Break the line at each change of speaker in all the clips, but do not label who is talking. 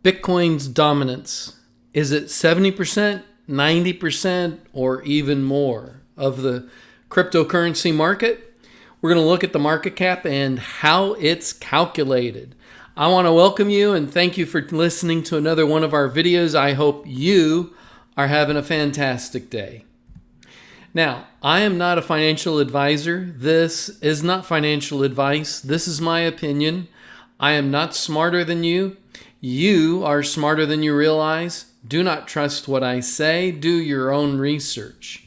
Bitcoin's dominance. Is it 70%, 90%, or even more of the cryptocurrency market? We're going to look at the market cap and how it's calculated. I want to welcome you and thank you for listening to another one of our videos. I hope you are having a fantastic day. Now, I am not a financial advisor. This is not financial advice. This is my opinion. I am not smarter than you. You are smarter than you realize. Do not trust what I say. Do your own research.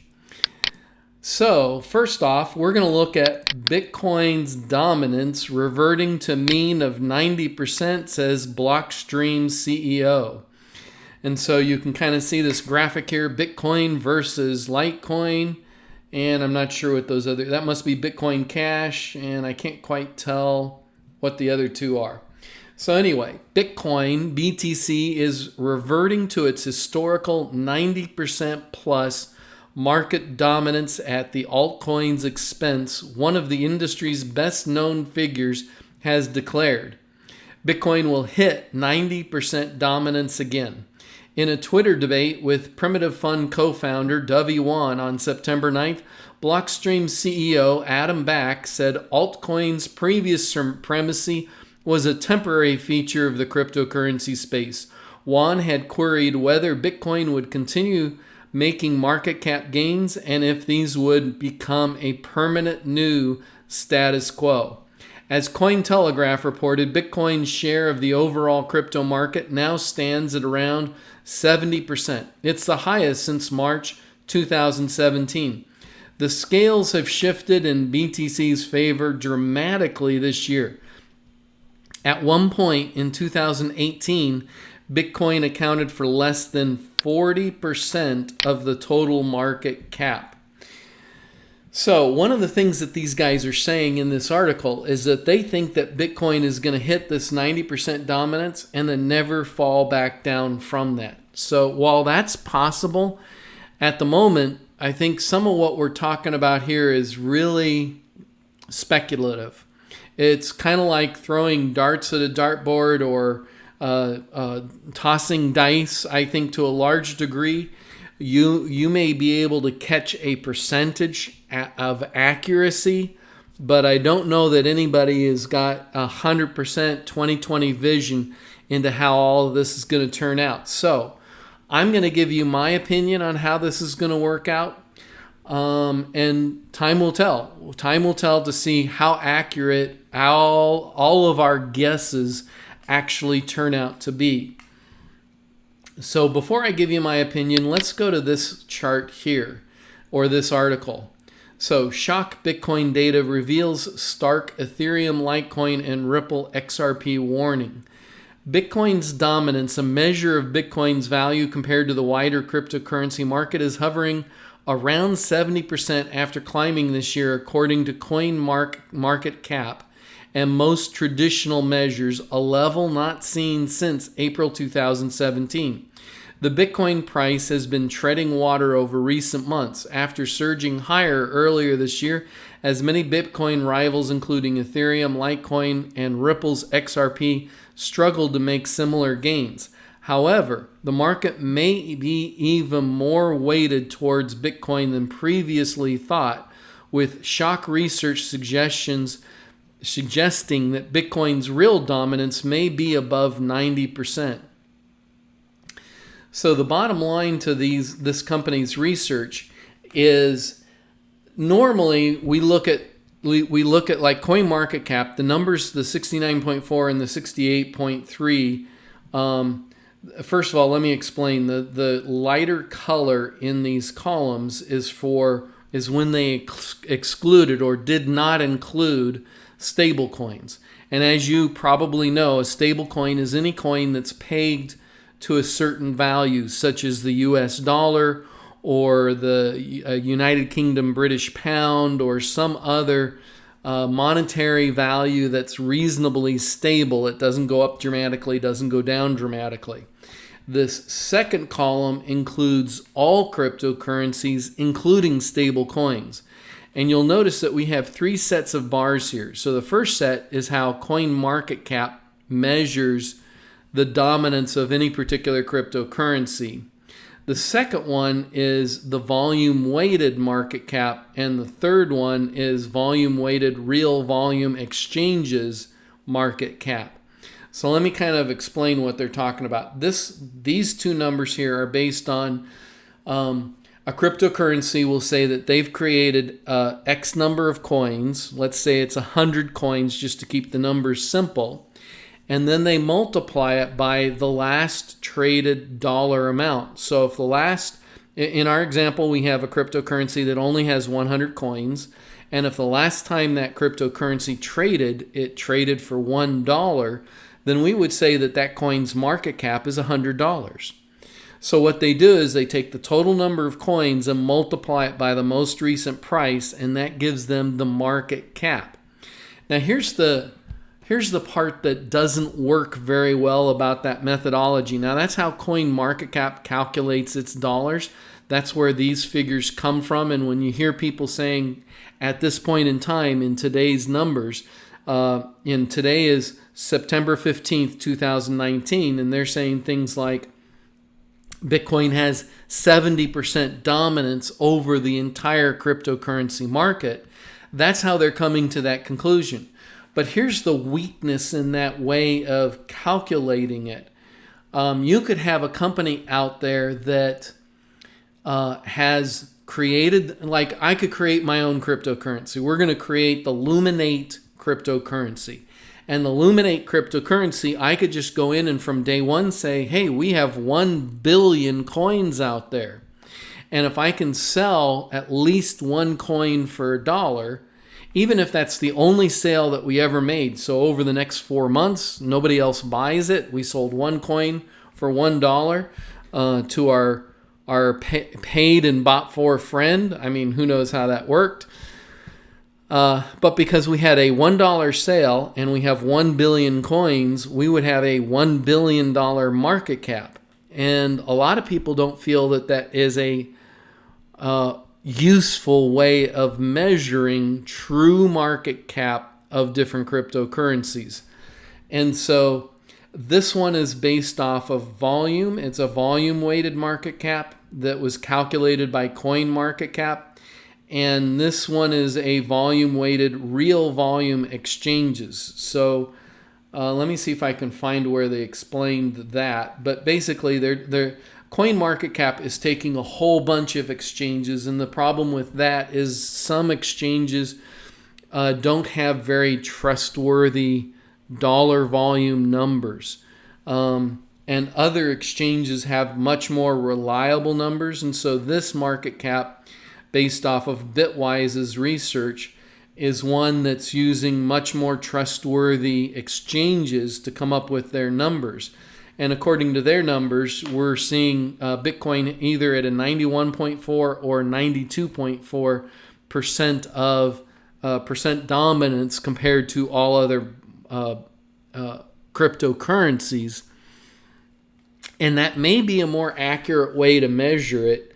So, first off, we're going to look at Bitcoin's dominance reverting to mean of 90%, says Blockstream's CEO. And so you can kind of see this graphic here, Bitcoin versus Litecoin. And I'm not sure what those other, that must be Bitcoin Cash, and I can't quite tell what the other two are. So anyway, Bitcoin, BTC, is reverting to its historical 90% plus market dominance at the altcoin's expense, one of the industry's best known figures has declared. Bitcoin will hit 90% dominance again. In a Twitter debate with Primitive Fund co-founder Dovey Wan on September 9th, Blockstream CEO Adam Back said altcoin's previous supremacy was a temporary feature of the cryptocurrency space. Wan had queried whether Bitcoin would continue making market cap gains and if these would become a permanent new status quo. As Cointelegraph reported, Bitcoin's share of the overall crypto market now stands at around 70%. It's the highest since March 2017. The scales have shifted in BTC's favor dramatically this year. At one point in 2018, Bitcoin accounted for less than 40% of the total market cap. So one of the things that these guys are saying in this article is that they think that Bitcoin is going to hit this 90% dominance and then never fall back down from that. So while that's possible, at the moment, I think some of what we're talking about here is really speculative. It's kind of like throwing darts at a dartboard or tossing dice. I think to a large degree, you may be able to catch a percentage of accuracy, but I don't know that anybody has got 100% 20/20 vision into how all of this is going to turn out. So I'm going to give you my opinion on how this is going to work out. And time will tell. Time will tell to see how accurate all of our guesses actually turn out to be. So before I give you my opinion, let's go to this chart here, or this article. So shock Bitcoin data reveals stark Ethereum, Litecoin, and Ripple XRP warning. Bitcoin's dominance, a measure of Bitcoin's value compared to the wider cryptocurrency market, is hovering around 70% after climbing this year, according to ConMarketCap and most traditional measures, a level not seen since April 2017. The Bitcoin price has been treading water over recent months after surging higher earlier this year as many Bitcoin rivals, including Ethereum, Litecoin, and Ripple's XRP, struggled to make similar gains. However, the market may be even more weighted towards Bitcoin than previously thought, with shock research suggesting that Bitcoin's real dominance may be above 90%. So the bottom line to this company's research is normally we look at like CoinMarketCap, the numbers, the 69.4 and the 68.3. First of all, let me explain. The lighter color in these columns is when they excluded or did not include stable coins. And as you probably know, a stable coin is any coin that's pegged to a certain value, such as the US dollar or the United Kingdom British pound or some other monetary value that's reasonably stable. It doesn't go up dramatically, doesn't go down dramatically. This second column includes all cryptocurrencies, including stable coins. And you'll notice that we have three sets of bars here. So the first set is how CoinMarketCap measures the dominance of any particular cryptocurrency. The second one is the volume-weighted market cap, and the third one is volume-weighted real volume exchanges market cap. So let me kind of explain what they're talking about. These two numbers here are based on a cryptocurrency will say that they've created X number of coins. Let's say it's 100 coins just to keep the numbers simple. And then they multiply it by the last traded dollar amount. So if in our example, we have a cryptocurrency that only has 100 coins. And if the last time that cryptocurrency traded, it traded for $1, then we would say that that coin's market cap is $100. So what they do is they take the total number of coins and multiply it by the most recent price, and that gives them the market cap. Now here's the part that doesn't work very well about that methodology. Now that's how ConMarketCap calculates its dollars. That's where these figures come from. And when you hear people saying at this point in time in today's numbers, today is September 15th, 2019, and they're saying things like Bitcoin has 70% dominance over the entire cryptocurrency market. That's how they're coming to that conclusion. But here's the weakness in that way of calculating it. You could have a company out there that has created, like I could create my own cryptocurrency. We're going to create the Luminate cryptocurrency. And the Luminate cryptocurrency, I could just go in and from day one say, hey, we have 1 billion coins out there. And if I can sell at least one coin for $1, even if that's the only sale that we ever made, so over the next 4 months, nobody else buys it, we sold one coin for $1 to our paid and bought for friend. I mean, who knows how that worked. But because we had a $1 sale and we have 1 billion coins, we would have a $1 billion market cap. And a lot of people don't feel that that is a useful way of measuring true market cap of different cryptocurrencies. And so this one is based off of volume. It's a volume-weighted market cap that was calculated by ConMarketCap. And this one is a volume-weighted real volume exchanges. So let me see if I can find where they explained that. But basically, ConMarketCap is taking a whole bunch of exchanges. And the problem with that is some exchanges don't have very trustworthy dollar volume numbers. And other exchanges have much more reliable numbers. And so this market cap, based off of Bitwise's research, is one that's using much more trustworthy exchanges to come up with their numbers. And according to their numbers, we're seeing Bitcoin either at a 91.4 or 92.4% of percent dominance compared to all other cryptocurrencies. And that may be a more accurate way to measure it,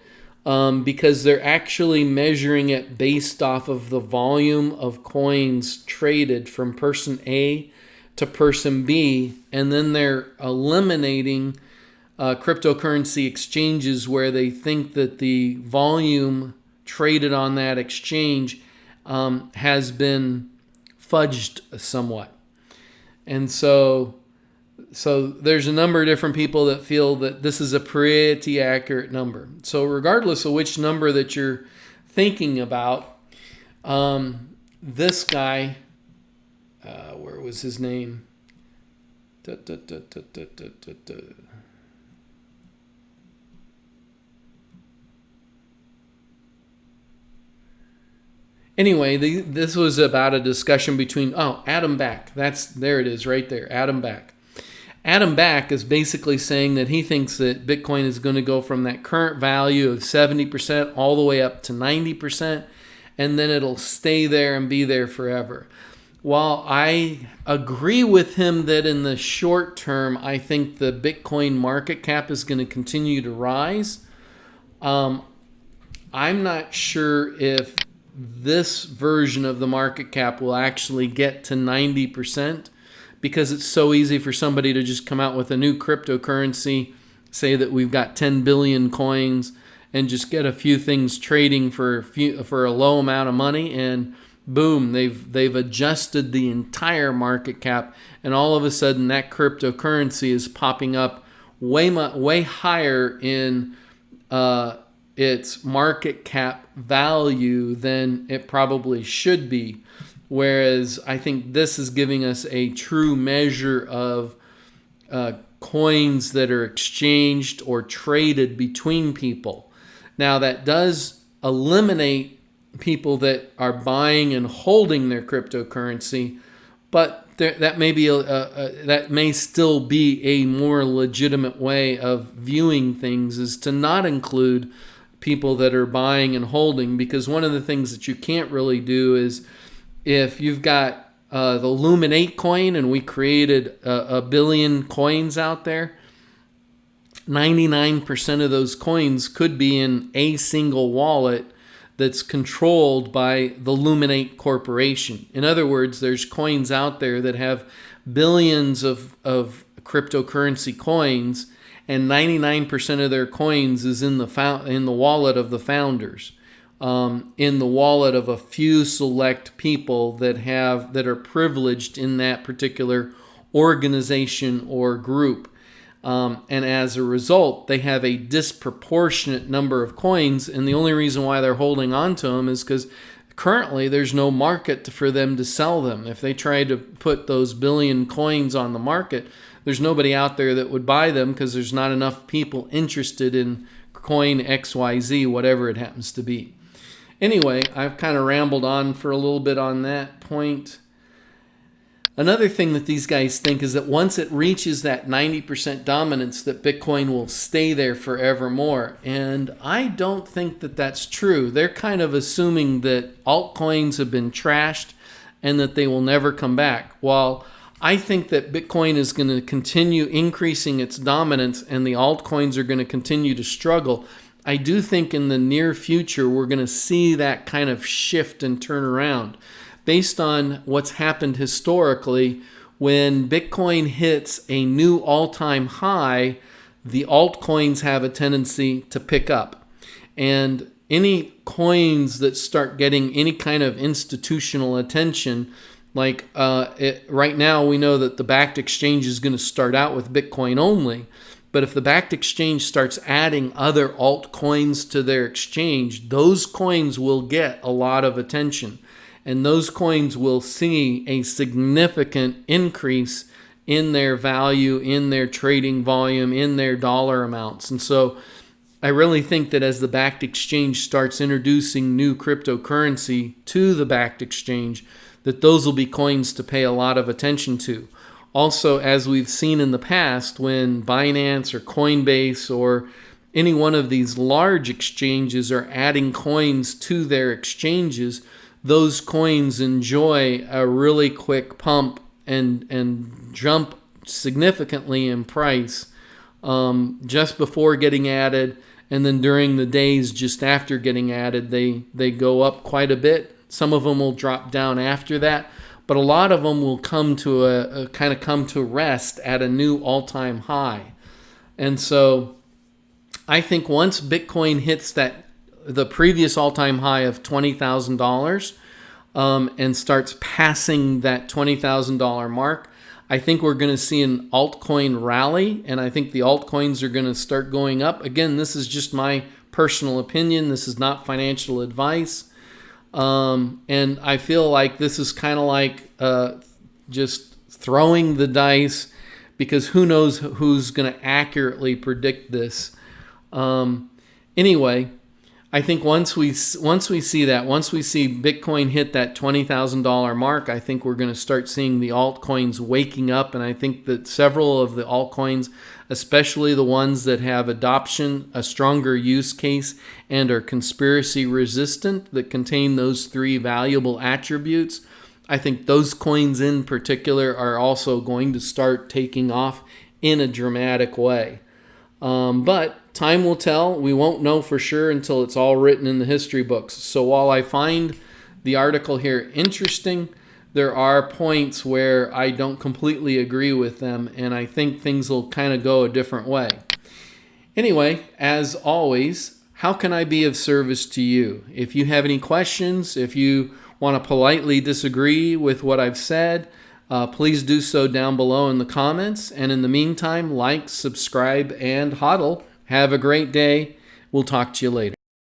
because they're actually measuring it based off of the volume of coins traded from person A to person B, and then they're eliminating cryptocurrency exchanges where they think that the volume traded on that exchange has been fudged somewhat. And so there's a number of different people that feel that this is a pretty accurate number. So regardless of which number that you're thinking about, this guy, where was his name? Anyway, this was about a discussion between, Adam Back. There it is right there, Adam Back. Adam Back is basically saying that he thinks that Bitcoin is going to go from that current value of 70% all the way up to 90%, and then it'll stay there and be there forever. While I agree with him that in the short term, I think the Bitcoin market cap is going to continue to rise, I'm not sure if this version of the market cap will actually get to 90%. because it's so easy for somebody to just come out with a new cryptocurrency, say that we've got 10 billion coins, and just get a few things trading for a low amount of money, and boom, they've adjusted the entire market cap, and all of a sudden that cryptocurrency is popping up way higher in its market cap value than it probably should be. Whereas I think this is giving us a true measure of coins that are exchanged or traded between people. Now, that does eliminate people that are buying and holding their cryptocurrency, but that may still be a more legitimate way of viewing things, is to not include people that are buying and holding, because one of the things that you can't really do is, if you've got the Luminate coin and we created a billion coins out there, 99% of those coins could be in a single wallet that's controlled by the Luminate Corporation. In other words, there's coins out there that have billions of cryptocurrency coins, and 99% of their coins is in the wallet of the founders, in the wallet of a few select people that are privileged in that particular organization or group. And as a result, they have a disproportionate number of coins, and the only reason why they're holding on to them is because currently there's no market for them to sell them. If they tried to put those billion coins on the market, there's nobody out there that would buy them, because there's not enough people interested in coin XYZ, whatever it happens to be. Anyway, I've kind of rambled on for a little bit on that point. Another thing that these guys think is that once it reaches that 90% dominance, that Bitcoin will stay there forevermore. And I don't think that that's true. They're kind of assuming that altcoins have been trashed and that they will never come back. While I think that Bitcoin is going to continue increasing its dominance and the altcoins are going to continue to struggle, I do think in the near future we're going to see that kind of shift and turn around. Based on what's happened historically, when Bitcoin hits a new all-time high, the altcoins have a tendency to pick up. And any coins that start getting any kind of institutional attention, like right now we know that the backed exchange is going to start out with Bitcoin only, but if the backed exchange starts adding other altcoins to their exchange, those coins will get a lot of attention. And those coins will see a significant increase in their value, in their trading volume, in their dollar amounts. And so I really think that as the backed exchange starts introducing new cryptocurrency to the backed exchange, that those will be coins to pay a lot of attention to. Also, as we've seen in the past, when Binance or Coinbase or any one of these large exchanges are adding coins to their exchanges, those coins enjoy a really quick pump and jump significantly in price just before getting added, and then during the days just after getting added, they go up quite a bit. Some of them will drop down after that, but a lot of them will come to rest at a new all-time high. And so I think once Bitcoin hits the previous all-time high of $20,000 and starts passing that $20,000 mark, I think we're going to see an altcoin rally, and I think the altcoins are going to start going up. Again, this is just my personal opinion. This is not financial advice. And I feel like this is kind of like just throwing the dice, because who knows who's going to accurately predict this. Anyway, I think once we see Bitcoin hit that $20,000 mark, I think we're going to start seeing the altcoins waking up, and I think that several of the altcoins, especially the ones that have adoption, a stronger use case, and are conspiracy resistant, that contain those three valuable attributes, I think those coins in particular are also going to start taking off in a dramatic way. But time will tell. We won't know for sure until it's all written in the history books. So while I find the article here interesting, there are points where I don't completely agree with them, and I think things will kind of go a different way. Anyway, as always, how can I be of service to you? If you have any questions, if you want to politely disagree with what I've said, please do so down below in the comments. And in the meantime, like, subscribe, and hodl. Have a great day. We'll talk to you later.